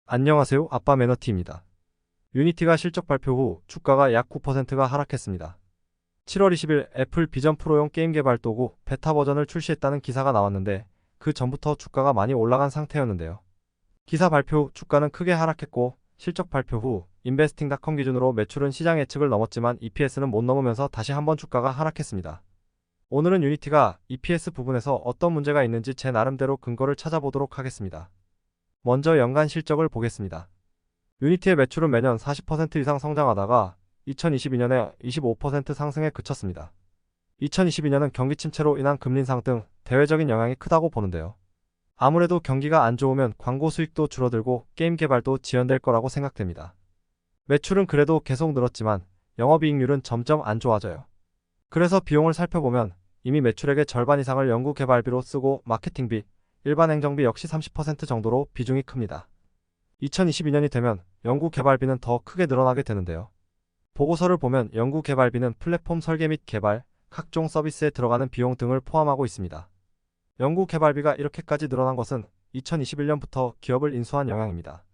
안녕하세요. 아빠 매너티입니다. 유니티가 실적 발표 후 주가가 약 9%가 하락했습니다. 7월 20일 애플 비전 프로용 게임 개발 도구 베타 버전을 출시했다는 기사가 나왔는데 그 전부터 주가가 많이 올라간 상태였는데요. 기사 발표 후 주가는 크게 하락했고 실적 발표 후 인베스팅닷컴 기준으로 매출은 시장 예측을 넘었지만 EPS는 못 넘으면서 다시 한번 주가가 하락했습니다. 오늘은 유니티가 EPS 부분에서 어떤 문제가 있는지 제 나름대로 근거를 찾아보도록 하겠습니다. 먼저 연간 실적을 보겠습니다. 유니티의 매출은 매년 40% 이상 성장하다가 2022년에 25% 상승에 그쳤습니다. 2022년은 경기 침체로 인한 금리 인상 등 대외적인 영향이 크다고 보는데요. 아무래도 경기가 안 좋으면 광고 수익도 줄어들고 게임 개발도 지연될 거라고 생각됩니다. 매출은 그래도 계속 늘었지만 영업이익률은 점점 안 좋아져요. 그래서 비용을 살펴보면 이미 매출액의 절반 이상을 연구 개발비로 쓰고 마케팅비, 일반 행정비 역시 30% 정도로 비중이 큽니다. 2022년이 되면 연구 개발비는 더 크게 늘어나게 되는데요. 보고서를 보면 연구 개발비는 플랫폼 설계 및 개발, 각종 서비스에 들어가는 비용 등을 포함하고 있습니다. 연구 개발비가 이렇게까지 늘어난 것은 2021년부터 기업을 인수한 영향입니다.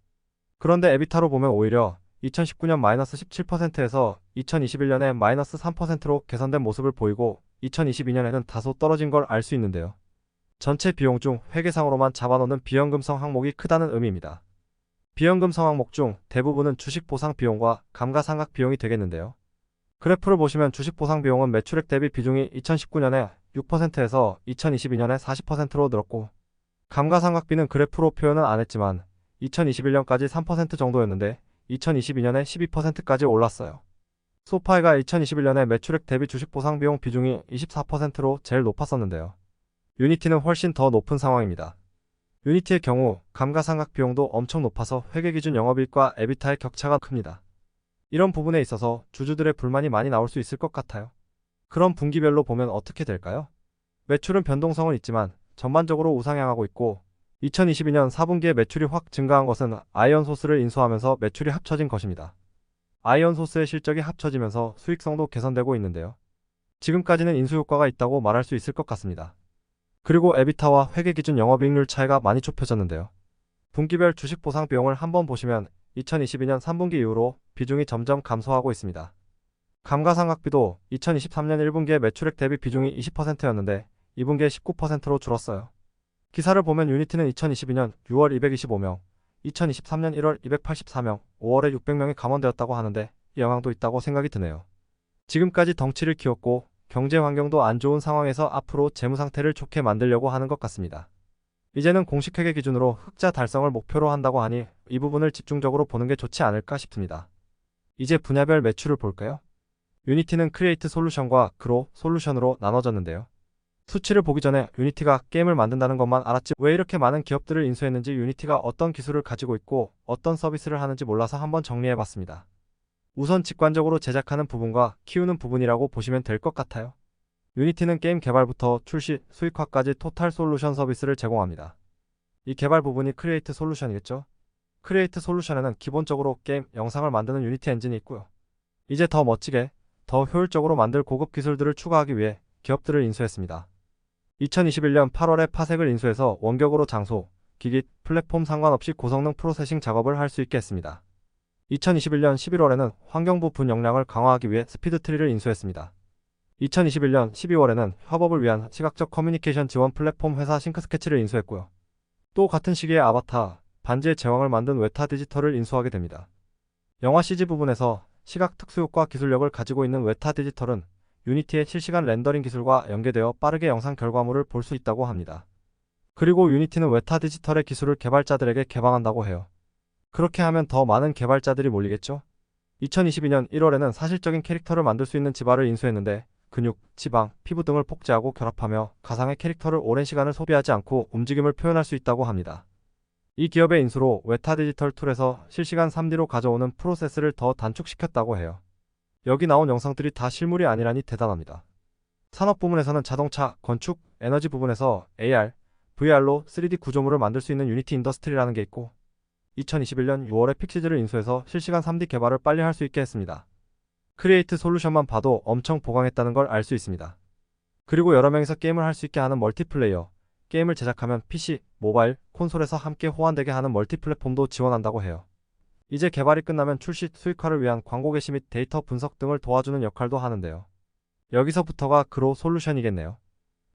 그런데 에비타로 보면 오히려 2019년 마이너스 17%에서 2021년에 마이너스 3%로 개선된 모습을 보이고 2022년에는 다소 떨어진 걸 알 수 있는데요. 전체 비용 중 회계상으로만 잡아놓는 비연금성 항목이 크다는 의미입니다. 비연금성 항목 중 대부분은 주식 보상 비용과 감가상각 비용이 되겠는데요. 그래프를 보시면 주식 보상 비용은 매출액 대비 비중이 2019년에 6%에서 2022년에 40%로 늘었고 감가상각비는 그래프로 표현은 안 했지만 2021년까지 3% 정도였는데 2022년에 12%까지 올랐어요. 소파이가 2021년에 매출액 대비 주식 보상 비용 비중이 24%로 제일 높았었는데요. 유니티는 훨씬 더 높은 상황입니다. 유니티의 경우 감가상각 비용도 엄청 높아서 회계기준 영업이익과 에비타의 격차가 큽니다. 이런 부분에 있어서 주주들의 불만이 많이 나올 수 있을 것 같아요. 그럼 분기별로 보면 어떻게 될까요? 매출은 변동성은 있지만 전반적으로 우상향하고 있고 2022년 4분기에 매출이 확 증가한 것은 아이언소스를 인수하면서 매출이 합쳐진 것입니다. 아이언소스의 실적이 합쳐지면서 수익성도 개선되고 있는데요. 지금까지는 인수효과가 있다고 말할 수 있을 것 같습니다. 그리고 에비타와 회계기준 영업이익률 차이가 많이 좁혀졌는데요. 분기별 주식 보상 비용을 한번 보시면 2022년 3분기 이후로 비중이 점점 감소하고 있습니다. 감가상각비도 2023년 1분기에 매출액 대비 비중이 20%였는데 2분기에 19%로 줄었어요. 기사를 보면 유니티는 2022년 6월 225명, 2023년 1월 284명, 5월에 600명이 감원되었다고 하는데 이 영향도 있다고 생각이 드네요. 지금까지 덩치를 키웠고 경제 환경도 안 좋은 상황에서 앞으로 재무 상태를 좋게 만들려고 하는 것 같습니다. 이제는 공식 회계 기준으로 흑자 달성을 목표로 한다고 하니 이 부분을 집중적으로 보는 게 좋지 않을까 싶습니다. 이제 분야별 매출을 볼까요? 유니티는 크리에이트 솔루션과 그로 솔루션으로 나눠졌는데요. 수치를 보기 전에 유니티가 게임을 만든다는 것만 알았지 왜 이렇게 많은 기업들을 인수했는지 유니티가 어떤 기술을 가지고 있고 어떤 서비스를 하는지 몰라서 한번 정리해봤습니다. 우선 직관적으로 제작하는 부분과 키우는 부분이라고 보시면 될 것 같아요. 유니티는 게임 개발부터 출시, 수익화까지 토탈 솔루션 서비스를 제공합니다. 이 개발 부분이 크리에이트 솔루션이겠죠? 크리에이트 솔루션에는 기본적으로 게임, 영상을 만드는 유니티 엔진이 있고요. 이제 더 멋지게, 더 효율적으로 만들 고급 기술들을 추가하기 위해 기업들을 인수했습니다. 2021년 8월에 파색을 인수해서 원격으로 장소, 기기, 플랫폼 상관없이 고성능 프로세싱 작업을 할 수 있게 했습니다. 2021년 11월에는 환경부 분역량을 강화하기 위해 스피드트리를 인수했습니다. 2021년 12월에는 협업을 위한 시각적 커뮤니케이션 지원 플랫폼 회사 싱크스케치를 인수했고요. 또 같은 시기에 아바타, 반지의 제왕을 만든 웨타 디지털을 인수하게 됩니다. 영화 CG 부분에서 시각 특수효과 기술력을 가지고 있는 웨타 디지털은 유니티의 실시간 렌더링 기술과 연계되어 빠르게 영상 결과물을 볼 수 있다고 합니다. 그리고 유니티는 웨타 디지털의 기술을 개발자들에게 개방한다고 해요. 그렇게 하면 더 많은 개발자들이 몰리겠죠? 2022년 1월에는 사실적인 캐릭터를 만들 수 있는 지바를 인수했는데 근육, 지방, 피부 등을 복제하고 결합하며 가상의 캐릭터를 오랜 시간을 소비하지 않고 움직임을 표현할 수 있다고 합니다. 이 기업의 인수로 웨타 디지털 툴에서 실시간 3D로 가져오는 프로세스를 더 단축시켰다고 해요. 여기 나온 영상들이 다 실물이 아니라니 대단합니다. 산업 부문에서는 자동차, 건축, 에너지 부분에서 AR, VR로 3D 구조물을 만들 수 있는 유니티 인더스트리라는 게 있고 2021년 6월에 픽시즈를 인수해서 실시간 3D 개발을 빨리 할 수 있게 했습니다. 크리에이트 솔루션만 봐도 엄청 보강했다는 걸 알 수 있습니다. 그리고 여러 명이서 게임을 할 수 있게 하는 멀티플레이어, 게임을 제작하면 PC, 모바일, 콘솔에서 함께 호환되게 하는 멀티플랫폼도 지원한다고 해요. 이제 개발이 끝나면 출시 수익화를 위한 광고 게시 및 데이터 분석 등을 도와주는 역할도 하는데요. 여기서부터가 그로 솔루션이겠네요.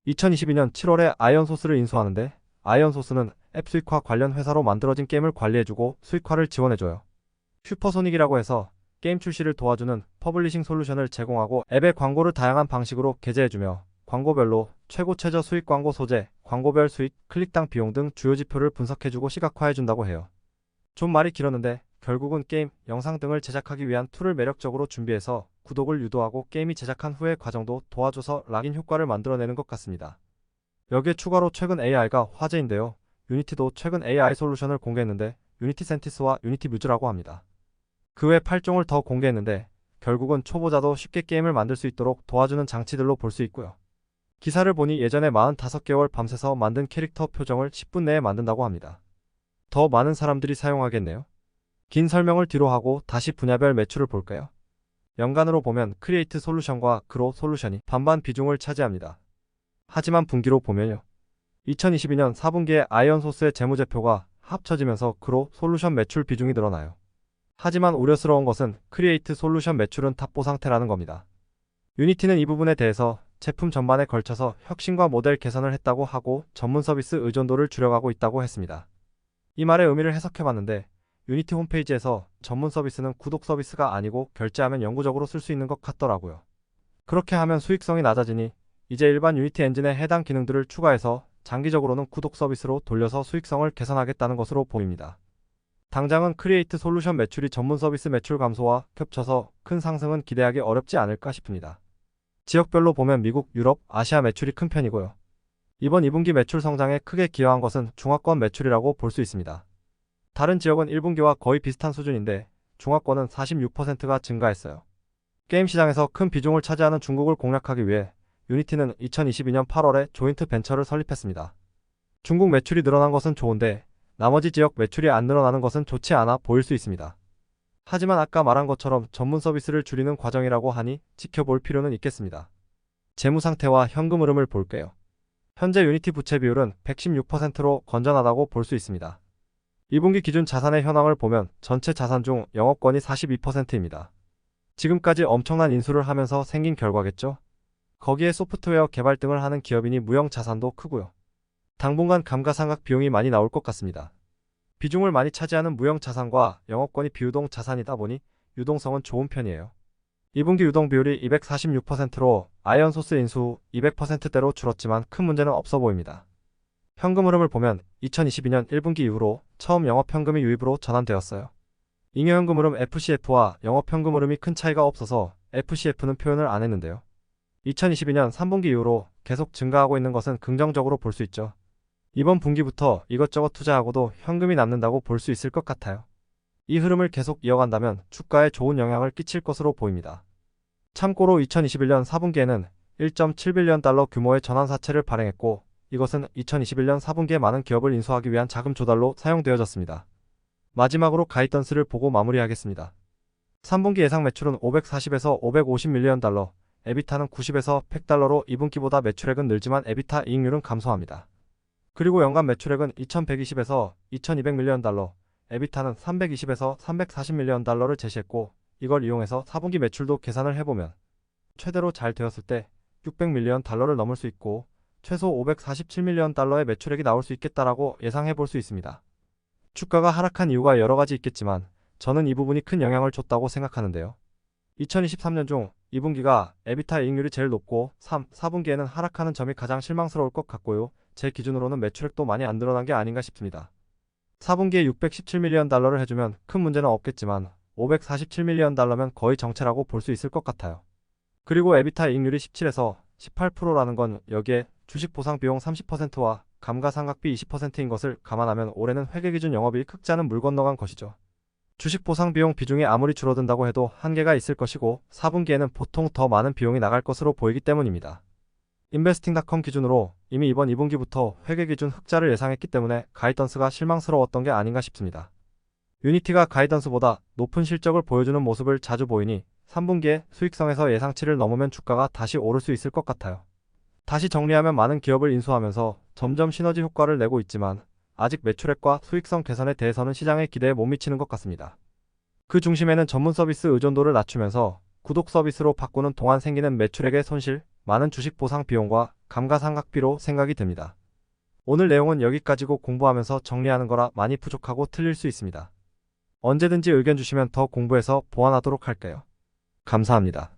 2022년 7월에 아이언소스를 인수하는데 아이언소스는 앱 수익화 관련 회사로 만들어진 게임을 관리해주고 수익화를 지원해줘요. 슈퍼소닉이라고 해서 게임 출시를 도와주는 퍼블리싱 솔루션을 제공하고 앱의 광고를 다양한 방식으로 게재해주며 광고별로 최고 최저 수익 광고 소재, 광고별 수익, 클릭당 비용 등 주요 지표를 분석해주고 시각화해준다고 해요. 좀 말이 길었는데 결국은 게임, 영상 등을 제작하기 위한 툴을 매력적으로 준비해서 구독을 유도하고 게임이 제작한 후의 과정도 도와줘서 락인 효과를 만들어내는 것 같습니다. 여기에 추가로 최근 AI가 화제인데요. 유니티도 최근 AI 솔루션을 공개했는데 유니티 센티스와 유니티 뮤즈라고 합니다. 그 외 8종을 더 공개했는데 결국은 초보자도 쉽게 게임을 만들 수 있도록 도와주는 장치들로 볼 수 있고요. 기사를 보니 예전에 45개월 밤새서 만든 캐릭터 표정을 10분 내에 만든다고 합니다. 더 많은 사람들이 사용하겠네요. 긴 설명을 뒤로 하고 다시 분야별 매출을 볼까요? 연간으로 보면 크리에이트 솔루션과 그로 솔루션이 반반 비중을 차지합니다. 하지만 분기로 보면요. 2022년 4분기에 아이언소스의 재무제표가 합쳐지면서 그로 솔루션 매출 비중이 늘어나요. 하지만 우려스러운 것은 크리에이트 솔루션 매출은 탑보 상태라는 겁니다. 유니티는 이 부분에 대해서 제품 전반에 걸쳐서 혁신과 모델 개선을 했다고 하고 전문 서비스 의존도를 줄여가고 있다고 했습니다. 이 말의 의미를 해석해봤는데 유니티 홈페이지에서 전문 서비스는 구독 서비스가 아니고 결제하면 영구적으로 쓸 수 있는 것 같더라고요. 그렇게 하면 수익성이 낮아지니 이제 일반 유니티 엔진에 해당 기능들을 추가해서 장기적으로는 구독 서비스로 돌려서 수익성을 개선하겠다는 것으로 보입니다. 당장은 크리에이트 솔루션 매출이 전문 서비스 매출 감소와 겹쳐서 큰 상승은 기대하기 어렵지 않을까 싶습니다. 지역별로 보면 미국, 유럽, 아시아 매출이 큰 편이고요. 이번 2분기 매출 성장에 크게 기여한 것은 중화권 매출이라고 볼 수 있습니다. 다른 지역은 1분기와 거의 비슷한 수준인데 중화권은 46%가 증가했어요. 게임 시장에서 큰 비중을 차지하는 중국을 공략하기 위해 유니티는 2022년 8월에 조인트 벤처를 설립했습니다. 중국 매출이 늘어난 것은 좋은데 나머지 지역 매출이 안 늘어나는 것은 좋지 않아 보일 수 있습니다. 하지만 아까 말한 것처럼 전문 서비스를 줄이는 과정이라고 하니 지켜볼 필요는 있겠습니다. 재무 상태와 현금 흐름을 볼게요. 현재 유니티 부채 비율은 116%로 건전하다고 볼 수 있습니다. 2분기 기준 자산의 현황을 보면 전체 자산 중 영업권이 42%입니다. 지금까지 엄청난 인수를 하면서 생긴 결과겠죠? 거기에 소프트웨어 개발 등을 하는 기업이니 무형 자산도 크고요. 당분간 감가상각 비용이 많이 나올 것 같습니다. 비중을 많이 차지하는 무형 자산과 영업권이 비유동 자산이다 보니 유동성은 좋은 편이에요. 2분기 유동 비율이 246%로 아이언소스 인수 후 200%대로 줄었지만 큰 문제는 없어 보입니다. 현금 흐름을 보면 2022년 1분기 이후로 처음 영업현금이 유입으로 전환되었어요. 잉여현금 흐름 FCF와 영업현금 흐름이 큰 차이가 없어서 FCF는 표현을 안 했는데요. 2022년 3분기 이후로 계속 증가하고 있는 것은 긍정적으로 볼 수 있죠. 이번 분기부터 이것저것 투자하고도 현금이 남는다고 볼 수 있을 것 같아요. 이 흐름을 계속 이어간다면 주가에 좋은 영향을 끼칠 것으로 보입니다. 참고로 2021년 4분기에는 1.7빌리언 달러 규모의 전환사채를 발행했고 이것은 2021년 4분기에 많은 기업을 인수하기 위한 자금 조달로 사용되어졌습니다. 마지막으로 가이던스를 보고 마무리하겠습니다. 3분기 예상 매출은 540에서 550밀리언 달러, 에비타는 90에서 100달러로 2분기보다 매출액은 늘지만 에비타 이익률은 감소합니다. 그리고 연간 매출액은 2120에서 2200밀리언 달러, 에비타는 320에서 340밀리언 달러를 제시했고 이걸 이용해서 4분기 매출도 계산을 해보면 최대로 잘 되었을 때 600밀리언 달러를 넘을 수 있고 최소 547밀리언 달러의 매출액이 나올 수 있겠다라고 예상해 볼 수 있습니다. 주가가 하락한 이유가 여러 가지 있겠지만 저는 이 부분이 큰 영향을 줬다고 생각하는데요. 2023년 중 2분기가 에비타 이익률이 제일 높고 4분기에는 하락하는 점이 가장 실망스러울 것 같고요. 제 기준으로는 매출액도 많이 안 늘어난 게 아닌가 싶습니다. 4분기에 617밀리언 달러를 해주면 큰 문제는 없겠지만 547밀리언 달러면 거의 정체라고 볼 수 있을 것 같아요. 그리고 에비타 이익률이 17에서 18%라는 건 여기에 주식 보상 비용 30%와 감가상각비 20%인 것을 감안하면 올해는 회계기준 영업이익 흑자는 물 건너간 것이죠. 주식 보상 비용 비중이 아무리 줄어든다고 해도 한계가 있을 것이고 4분기에는 보통 더 많은 비용이 나갈 것으로 보이기 때문입니다. 인베스팅닷컴 기준으로 이미 이번 2분기부터 회계기준 흑자를 예상했기 때문에 가이던스가 실망스러웠던 게 아닌가 싶습니다. 유니티가 가이던스보다 높은 실적을 보여주는 모습을 자주 보이니 3분기에 수익성에서 예상치를 넘으면 주가가 다시 오를 수 있을 것 같아요. 다시 정리하면 많은 기업을 인수하면서 점점 시너지 효과를 내고 있지만 아직 매출액과 수익성 개선에 대해서는 시장의 기대에 못 미치는 것 같습니다. 그 중심에는 전문 서비스 의존도를 낮추면서 구독 서비스로 바꾸는 동안 생기는 매출액의 손실, 많은 주식 보상 비용과 감가상각비로 생각이 듭니다. 오늘 내용은 여기까지고 공부하면서 정리하는 거라 많이 부족하고 틀릴 수 있습니다. 언제든지 의견 주시면 더 공부해서 보완하도록 할게요. 감사합니다.